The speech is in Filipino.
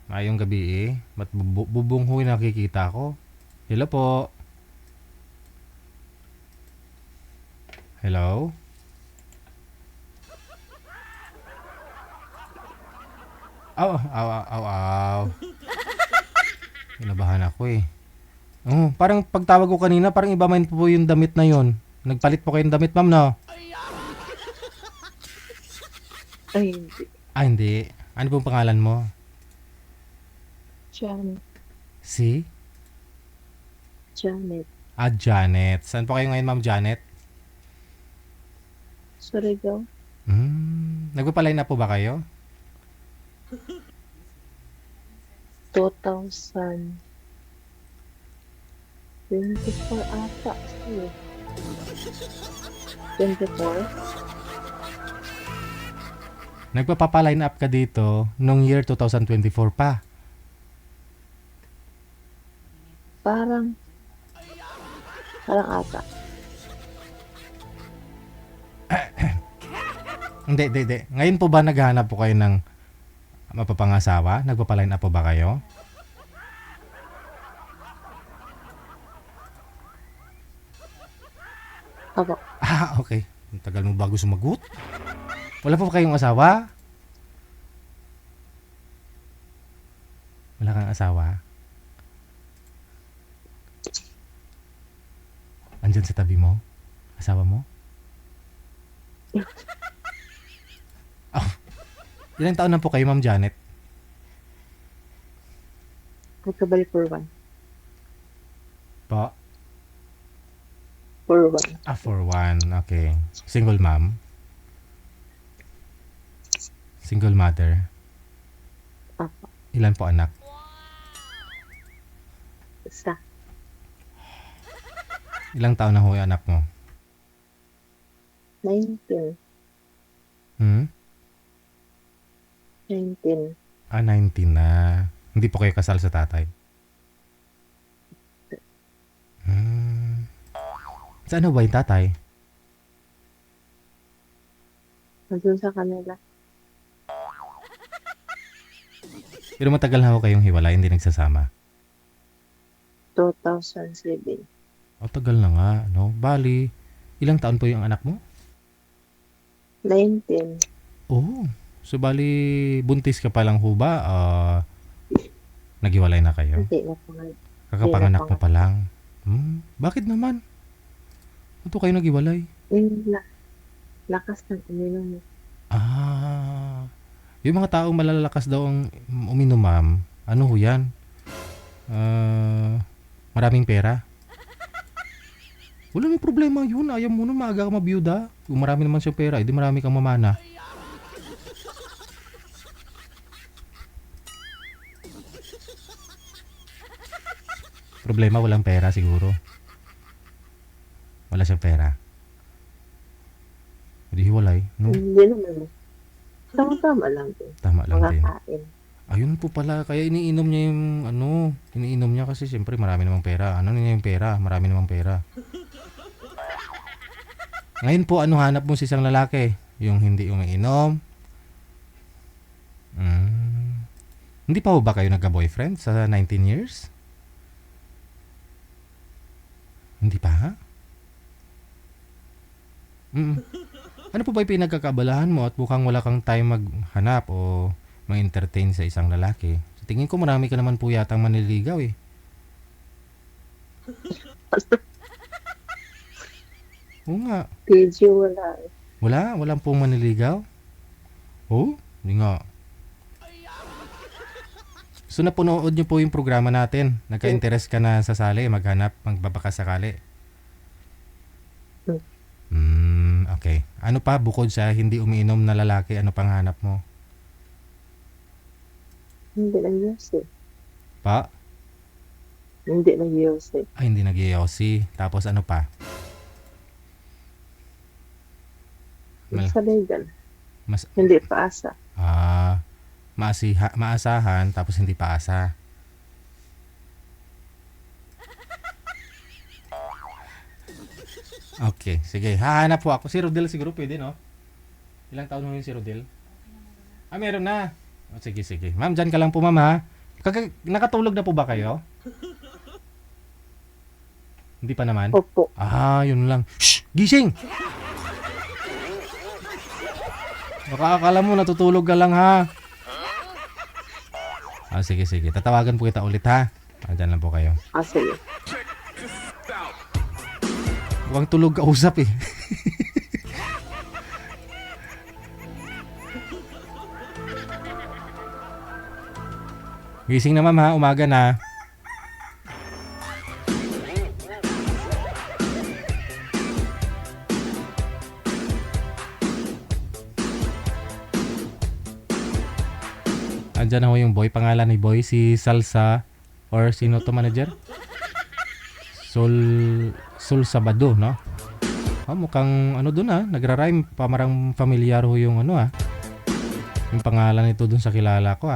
Maayong gabi eh. Ba't bubong ho yung nakikita ko? Hello po. Hello? Aw, aw, aw, aw, aw. Kinabahan ako eh. Oh, parang pagtawag ko kanina, parang iba man po yung damit na yon. Nagpalit po kayong damit, ma'am, no? Ay, hindi. Ah, hindi. Ano pong pangalan mo? Janet. Si? Janet. Ah, Janet. Saan po kayo ngayon, ma'am Janet? Surigao. Nagpapalay na po ba kayo? 2024 ata. Sige. 24? Nagpapapa-line up ka dito nung year 2024 pa. Parang ata. Hindi. Ngayon po ba naghahanap po kayo ng mapapangasawa? Nagpapa-line up po ba kayo? Ako. Ah, okay. Ang tagal mo bago sumagot. Wala pa ba kayong asawa? Wala kang asawa? Andyan sa tabi mo? Asawa mo? Oh, ilang taon na po kayo, Ma'am Janet? Magkabalik for one. Po? For one. Ah, for one. Okay. Single mom? Single mother? Ako. Ilan po anak? Isa. Ilang taon na ho yung anak mo? 19. 19. Ah, 19 na. Hindi po kayo kasal sa tatay? Saan ho ba yung tatay? Nandun sa kanila. Pero matagal na ho kayong hiwalay, hindi nagsasama. 2007. O, tagal na nga, no? Bali, ilang taon po yung anak mo? 19. Oh, so bali, buntis ka pa lang ho ba? Naghiwalay na kayo? Hindi na po nga. Kakapanganak mo pa lang? Bakit naman? Ba't kayo naghiwalay? Lakas ng uminom. Ah, yung mga taong malalakas daw ang uminom, ma'am, ano ho yan? Maraming pera? Wala may problema yun. Ayaw mo nun, maaga ka mabiyuda. Kung marami naman siyang pera, edi marami kang mamana. Problema, walang pera siguro. Wala siyang pera. Hindi hiwalay, no? Hindi naman. Tama-tama lang din. Tama lang din. Makakain. Ayun po pala, kaya iniinom niya yung iniinom niya kasi siyempre marami namang pera. Ano niya yung pera? Marami namang pera. Ngayon po, ano hanap mo sa isang lalaki? Yung hindi umiinom? Hindi pa ho ba kayo nagka-boyfriend sa 19 years? Hindi pa? Ano po ba yung pinagkakabalahan mo at mukhang wala kang time maghanap o ma-entertain sa isang lalaki? Sa tingin ko marami ka naman po yatang manliligaw eh. Oo nga. PG wala. Walang pong manliligaw? Oh, hindi nga. So napunood niyo po yung programa natin. Nagka-interest ka na sa sali, maghanap, magbabaka sakali. Okay. Ano pa bukod sa hindi umiinom na lalaki, ano pang hanap mo? Hindi nag-yosi. Pa? Hindi nag-yosi. Ay, hindi nag-yosi. Tapos ano pa? Sa legal. Mas, Hindi paasa. maasahan, tapos hindi paasa. Okay, sige. Hahanap po ako. Si Rodel siguro pwede, no? Ilang taon mo yung si Rodel? Ah, meron na. Oh, sige. Ma'am, dyan ka lang po, ma'am, ha? Nakatulog na po ba kayo? Hindi pa naman? Opo. Yun lang. Shh! Gising! Baka akala mo natutulog ka lang ha. Sige. Tatawagan po kita ulit ha. Diyan lang po kayo. Sige. Mukhang tulog ka usap eh. Gising na ma'am ha. Umaga na. Andyan na ho yung boy. Pangalan ni boy, si Salsa. Or sino to manager? Sol Sabado, no? Mukhang ano dun nagra-rhyme. Pamarang familiar ho yung ano yung pangalan nito dun sa kilala ko